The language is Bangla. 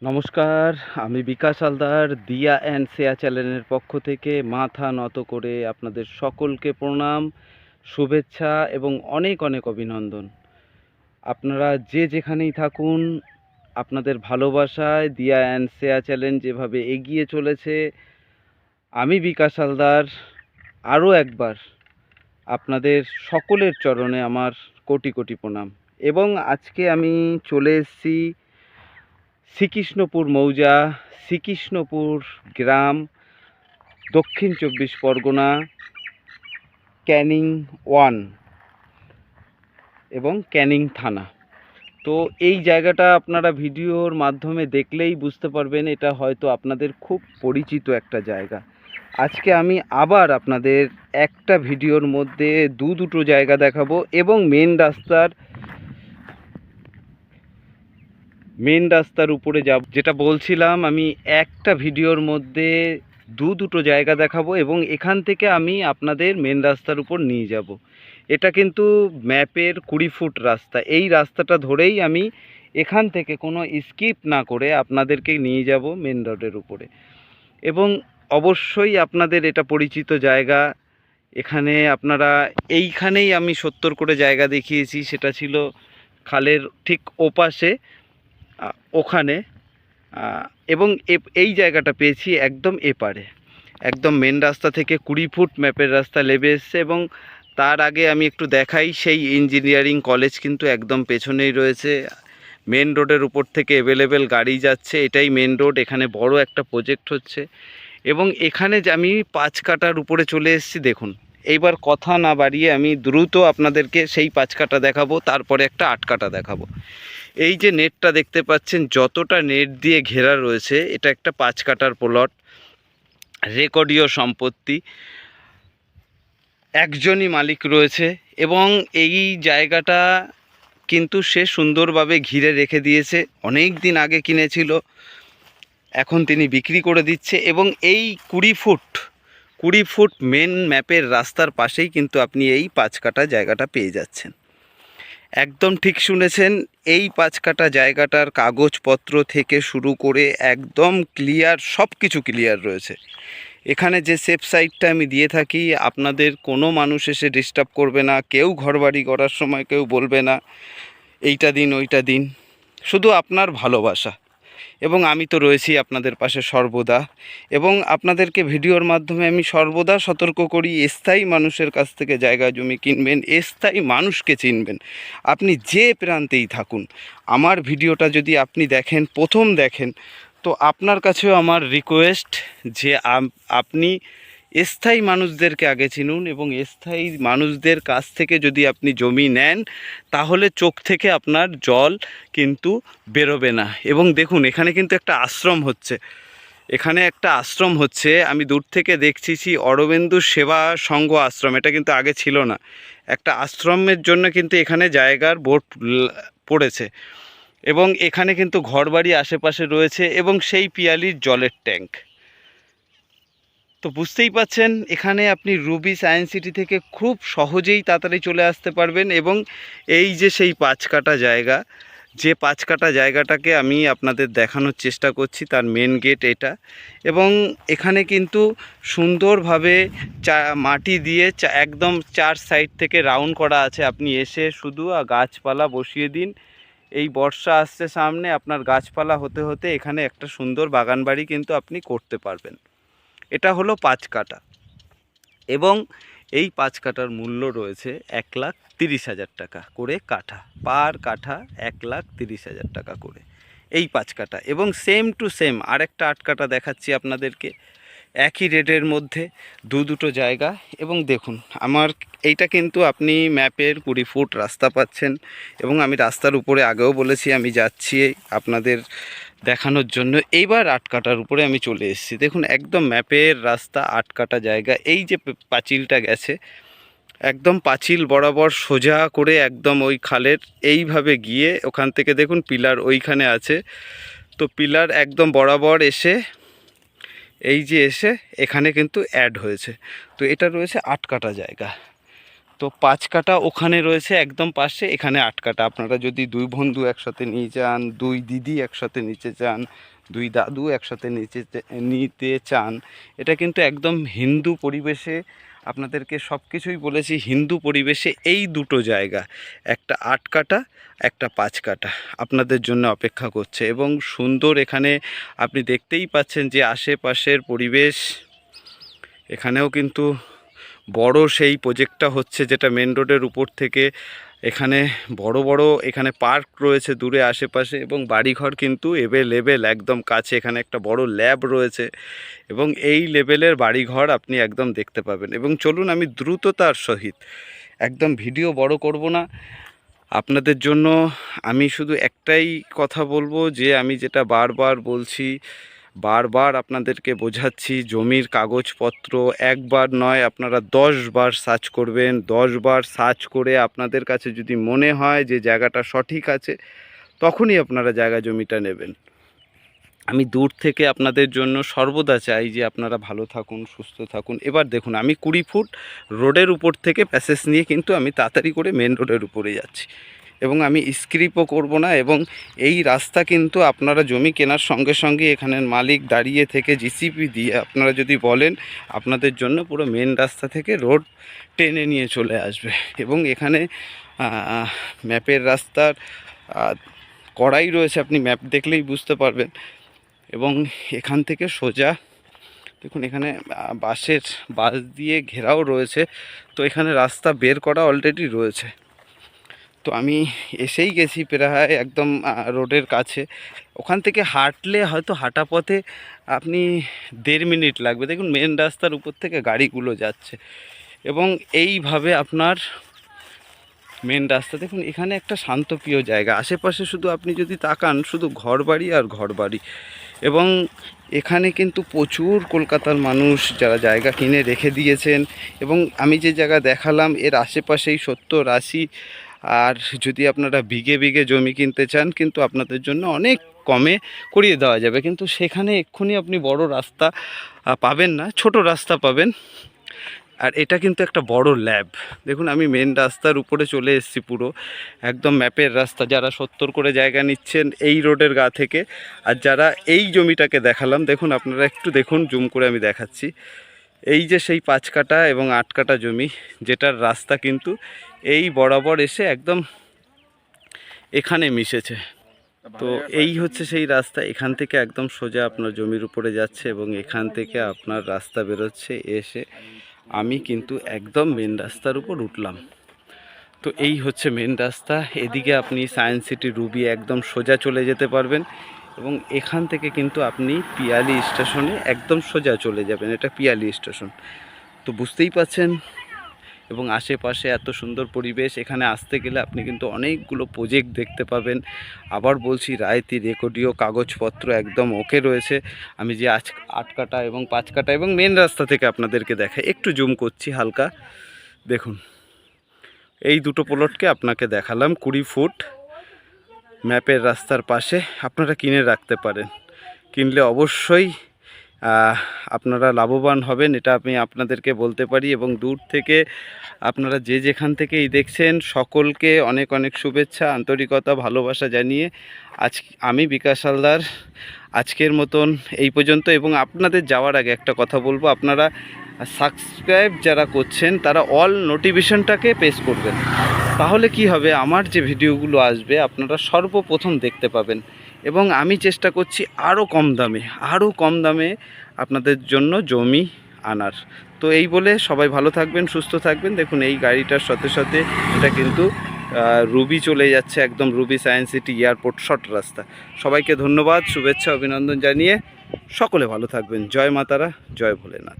নমস্কার, আমি বিকাশ হালদার দিয়া অ্যান্ড শেয়া চ্যানেলের পক্ষ থেকে মাথা নত করে আপনাদের সকলকে প্রণাম, শুভেচ্ছা এবং অনেক অনেক অভিনন্দন। আপনারা যে যেখানেই থাকুন, আপনাদের ভালোবাসায় দিয়া অ্যান্ড শেয়া চ্যানেল যেভাবে এগিয়ে চলেছে, আমি বিকাশ হালদার আরও একবার আপনাদের সকলের চরণে আমার কোটি কোটি প্রণাম। এবং আজকে আমি চলে এসেছি শ্রীকৃষ্ণপুর মৌজা, শ্রীকৃষ্ণপুর গ্রাম, দক্ষিণ 24 পরগনা, ক্যানিং 1 এবং ক্যানিং থানা। তো এই জায়গাটা আপনারা ভিডিওর মাধ্যমে দেখলেই বুঝতে পারবেন, এটা হয়তো আপনাদের খুব পরিচিত একটা জায়গা। আজকে আমি আবার আপনাদের একটা ভিডিওর মধ্যে দুটো জায়গা দেখাবো এবং মেন রাস্তার উপরে যাব। যেটা বলছিলাম, আমি একটা ভিডিওর মধ্যে দুটো জায়গা দেখাবো এবং এখান থেকে আমি আপনাদের মেন রাস্তার উপর নিয়ে যাব। এটা কিন্তু ম্যাপের 20 ফুট রাস্তা। এই রাস্তাটা ধরেই আমি এখান থেকে কোনো স্কিপ না করে আপনাদেরকে নিয়ে যাব মেন রোডের উপরে। এবং অবশ্যই আপনাদের এটা পরিচিত জায়গা। এখানে আপনারা এইখানেই আমি 70 করে জায়গা দেখিয়েছি, সেটা ছিল খালের ঠিক ওপাশে, ওখানে। এবং এই জায়গাটা পেয়েছি একদম এপারে, একদম মেন রাস্তা থেকে 20 ফুট ম্যাপের রাস্তা লেবে এসছে। এবং তার আগে আমি একটু দেখাই, সেই ইঞ্জিনিয়ারিং কলেজ কিন্তু একদম পেছনেই রয়েছে। মেন রোডের উপর থেকে অ্যাভেলেবেল গাড়ি যাচ্ছে, এটাই মেন রোড। এখানে বড় একটা প্রজেক্ট হচ্ছে এবং এখানে যে আমি 5 কাটার উপরে চলে এসেছি। দেখুন, এইবার কথা না বাড়িয়ে আমি দ্রুত আপনাদেরকে সেই 5 কাটা দেখাবো, তারপরে একটা 8 কাটা দেখাবো। এই যে নেটটা দেখতে পাচ্ছেন, যতটা নেট দিয়ে ঘেরা রয়েছে, এটা একটা 5 কাটার প্লট, রেকর্ডীয় সম্পত্তি। একজনই মালিক রয়েছে এবং এই জায়গাটা কিন্তু সে সুন্দরভাবে ঘিরে রেখে দিয়েছে। অনেক দিন আগে কিনেছিল, এখন তিনি বিক্রি করে দিচ্ছে। এবং এই 20 ফুট মেন ম্যাপের রাস্তার পাশেই কিন্তু আপনি এই 5 কাটা জায়গাটা পেয়ে যাচ্ছেন। একদম ঠিক শুনেছেন, এই 5 কাটা জায়গাটার কাগজপত্র থেকে শুরু করে একদম ক্লিয়ার, সব কিছু ক্লিয়ার রয়েছে। এখানে যে সেফ সাইডটা আমি দিয়ে থাকি, আপনাদের কোনো মানুষ এসে ডিস্টার্ব করবে না, কেউ ঘরবাড়ি করার সময় কেউ বলবে না এইটা দিন ওইটা দিন, শুধু আপনার ভালোবাসা। এবং আমি তো রয়েছি আপনাদের পাশে সর্বদা। এবং আপনাদেরকে ভিডিওর মাধ্যমে আমি সর্বদা সতর্ক করি, স্থায়ী মানুষের কাছ থেকে জায়গা জমি কিনবেন, স্থায়ী মানুষকে চিনবেন। আপনি যে প্রান্তেই থাকুন, আমার ভিডিওটা যদি আপনি দেখেন, প্রথম দেখেন, তো আপনার কাছেও আমার রিকোয়েস্ট যে আপনি স্থায়ী মানুষদেরকে আগে চিনুন। এবং স্থায়ী মানুষদের কাছ থেকে যদি আপনি জমি নেন, তাহলে চোখ থেকে আপনার জল কিন্তু বেরোবে না। এবং দেখুন, এখানে কিন্তু একটা আশ্রম হচ্ছে, আমি দূর থেকে দেখছি, অরবিন্দু সেবা সংঘ আশ্রম। এটা কিন্তু আগে ছিল না। একটা আশ্রমের জন্য কিন্তু এখানে জায়গার বোর্ড পড়েছে। এবং এখানে কিন্তু ঘরবাড়ি আশেপাশে রয়েছে এবং সেই পিয়ালির জলের ট্যাঙ্ক। তো বুঝতেই পাচ্ছেন, এখানে আপনি রুবি সায়েন্স সিটি থেকে খুব সহজেই তাড়াতাড়ি চলে আসতে পারবেন। এবং এই যে সেই 5 কাটা জায়গা, যে 5 কাটা জায়গাটাকে আমি আপনাদের দেখানোর চেষ্টা করছি, তার মেন গেট এটা। এবং এখানে কিন্তু সুন্দরভাবে মাটি দিয়ে একদম 4 সাইড থেকে রাউন্ড করা আছে। আপনি এসে শুধু গাছপালা বসিয়ে দিন। এই বর্ষা আসছে সামনে, আপনার গাছপালা হতে হতে এখানে একটা সুন্দর বাগান বাড়ি কিন্তু আপনি করতে পারবেন। এটা হলো 5 কাটা। এবং এই 5 কাটার মূল্য রয়েছে 1,30,000 টাকা করে কাঠা, পার কাঠা 1,30,000 টাকা করে এই 5 কাটা। এবং সেম টু সেম আরেকটা 8 কাটা দেখাচ্ছি আপনাদেরকে, একই রেটের মধ্যে দুটো জায়গা। এবং দেখুন, আমার এইটা কিন্তু আপনি ম্যাপের 20 ফুট রাস্তা পাচ্ছেন। এবং আমি রাস্তার উপরে আগেও বলেছি আমি যাচ্ছি আপনাদের দেখানোর জন্য। এইবার 8 কাটার উপরে আমি চলে এসেছি। দেখুন, একদম ম্যাপের রাস্তা, 8 কাটা জায়গা। এই যে পাঁচিলটা গেছে, একদম পাঁচিল বরাবর সোজা করে একদম ওই খালের এইভাবে গিয়ে ওখান থেকে দেখুন পিলার ওইখানে আছে। তো পিলার একদম বরাবর এসে এই যে এসে এখানে কিন্তু অ্যাড হয়েছে। তো এটা রয়েছে 8 কাটা জায়গা। তো 5 কাঠা ওখানে রয়েছে একদম পাশে, এখানে 8 কাঠা। আপনারা যদি 2 বন্ধু একসাথে নিয়ে যান, 2 দিদি একসাথে নিতে চান, 2 দাদু একসাথে নিতে চান, এটা কিন্তু একদম হিন্দু পরিবেশে, আপনাদেরকে সব কিছুই বলেছি হিন্দু পরিবেশে এই দুটো জায়গা, একটা 8 কাঠা, একটা 5 কাঠা আপনাদের জন্য অপেক্ষা করছে। এবং সুন্দর, এখানে আপনি দেখতেই পাচ্ছেন যে আশেপাশের পরিবেশ। এখানেও কিন্তু বড় সেই প্রজেক্টটা হচ্ছে, যেটা মেন রোডের উপর থেকে। এখানে বড় বড় এখানে পার্ক রয়েছে দূরে আশেপাশে, এবং বাড়িঘর কিন্তু এভেলেবেল একদম কাছে। এখানে একটা বড় ল্যাব রয়েছে, এবং এই লেভেলের বাড়িঘর আপনি একদম দেখতে পাবেন। এবং চলুন, আমি দ্রুততার সহিত, একদম ভিডিও বড় করব না আপনাদের জন্য। আমি শুধু একটাই কথা বলবো, যে আমি যেটা বারবার বলছি, বারবার আপনাদেরকে বোঝাচ্ছি, জমির কাগজপত্র একবার নয়, আপনারা 10 বার সার্চ করবেন। 10 বার সার্চ করে আপনাদের কাছে যদি মনে হয় যে জায়গাটা সঠিক আছে, তখনই আপনারা জায়গা জমিটা নেবেন। আমি দূর থেকে আপনাদের জন্য সর্বদা চাই যে আপনারা ভালো থাকুন, সুস্থ থাকুন। এবার দেখুন, আমি 20 ফুট রোডের উপর থেকে প্যাসেজ নিয়ে কিন্তু আমি তাড়াতাড়ি করে মেন রোডের উপরে যাচ্ছি, এবং আমি স্ক্রিপও করব না। এবং এই রাস্তা কিন্তু আপনারা জমি কেনার সঙ্গে সঙ্গে এখানের মালিক দাঁড়িয়ে থেকে জিসিপি দিয়ে আপনারা যদি বলেন, আপনাদের জন্য পুরো মেন রাস্তা থেকে রোড টেনে নিয়ে চলে আসবে। এবং এখানে ম্যাপের রাস্তার কড়াই রয়েছে, আপনি ম্যাপ দেখলেই বুঝতে পারবেন। এবং এখান থেকে সোজা দেখুন, এখানে বাঁশ দিয়ে ঘেরাও রয়েছে, তো এখানে রাস্তা বের করা অলরেডি রয়েছে। তো আমি এসেই গেছি প্রায় একদম রোডের কাছে। ওখান থেকে হাঁটলে হয়তো হাঁটা পথে আপনি 1.5 মিনিট লাগবে। দেখুন, মেন রাস্তার উপর থেকে গাড়িগুলো যাচ্ছে, এবং এইভাবে আপনার মেন রাস্তা। দেখুন, এখানে একটা শান্তপ্রিয় জায়গা, আশেপাশে শুধু আপনি যদি তাকান, শুধু ঘরবাড়ি আর ঘরবাড়ি। এবং এখানে কিন্তু প্রচুর কলকাতার মানুষ যারা জায়গা কিনে রেখে দিয়েছেন। এবং আমি যে জায়গা দেখালাম এর আশেপাশেই 70-80, আর যদি আপনারা বিঘে বিঘে জমি কিনতে চান, কিন্তু আপনাদের জন্য অনেক কমে করিয়ে দেওয়া যাবে। কিন্তু সেখানে এক্ষুনি আপনি বড় রাস্তা পাবেন না, ছোট রাস্তা পাবেন। আর এটা কিন্তু একটা বড় ল্যাব। দেখুন, আমি মেন রাস্তার উপরে চলে এসেছি, পুরো একদম ম্যাপের রাস্তা। যারা 70 করে জায়গা নিচ্ছেন এই রোডের গা থেকে, আর যারা এই জমিটাকে দেখালাম, দেখুন আপনারা একটু দেখুন, জুম করে আমি দেখাচ্ছি। এই যে সেই 5 কাঠা এবং 8 কাঠা জমি, যেটার রাস্তা কিন্তু এই বরাবর এসে একদম এখানে মিশেছে। তো এই হচ্ছে সেই রাস্তা, এখান থেকে একদম সোজা আপনার জমির উপরে যাচ্ছে, এবং এখান থেকে আপনার রাস্তা বেরোচ্ছে এসে। আমি কিন্তু একদম মেন রাস্তার উপর উঠলাম। তো এই হচ্ছে মেন রাস্তা। এদিকে আপনি সায়েন্স সিটি, রুবি একদম সোজা চলে যেতে পারবেন, এবং এখান থেকে কিন্তু আপনি পিয়ালি স্টেশনে একদম সোজা চলে যাবেন। এটা পিয়ালি স্টেশন, তো বুঝতেই পাচ্ছেন। এবং আশেপাশে এত সুন্দর পরিবেশ, এখানে আসতে গেলে আপনি কিন্তু অনেকগুলো প্রজেক্ট দেখতে পাবেন। আবার বলছি, রায়তি রেকর্ডীয় কাগজপত্র একদম ওকে রয়েছে। আমি যে 8 কাঠা এবং 5 কাঠা এবং মেন রাস্তা থেকে আপনাদেরকে দেখাই, একটু জুম করছি হালকা। দেখুন, এই দুটো প্লটকে আপনাকে দেখালাম 20 ফুট ম্যাপের রাস্তার পাশে। আপনারা কিনে রাখতে পারেন, কিনলে অবশ্যই আপনারা লাভবান হবেন, এটা আমি আপনাদেরকে বলতে পারি। এবং দূর থেকে আপনারা যে যেখান থেকেই দেখছেন, সকলকে অনেক অনেক শুভেচ্ছা, আন্তরিকতা, ভালোবাসা জানিয়ে আমি বিকাশ হালদার আজকের মতন এই পর্যন্ত। এবং আপনাদের যাওয়ার আগে একটা কথা বলবো, আপনারা সাবস্ক্রাইব যারা করছেন তারা অল নোটিফিকেশনটাকে প্রেস করবেন। তাহলে কি হবে, আমার যে ভিডিওগুলো আসবে আপনারা সর্বপ্রথম দেখতে পাবেন। এবং আমি চেষ্টা করছি আরও কম দামে আপনাদের জন্য জমি আনার। তো এই বলে সবাই ভালো থাকবেন, সুস্থ থাকবেন। দেখুন, এই গাড়িটার সাথে সাথে এটা কিন্তু রুবি চলে যাচ্ছে, একদম Ruby science city airport short রাস্তা। সবাইকে ধন্যবাদ, শুভেচ্ছা, অভিনন্দন জানিয়ে সকলে ভালো থাকবেন। জয় মা তারা, জয় ভোলেনাথ।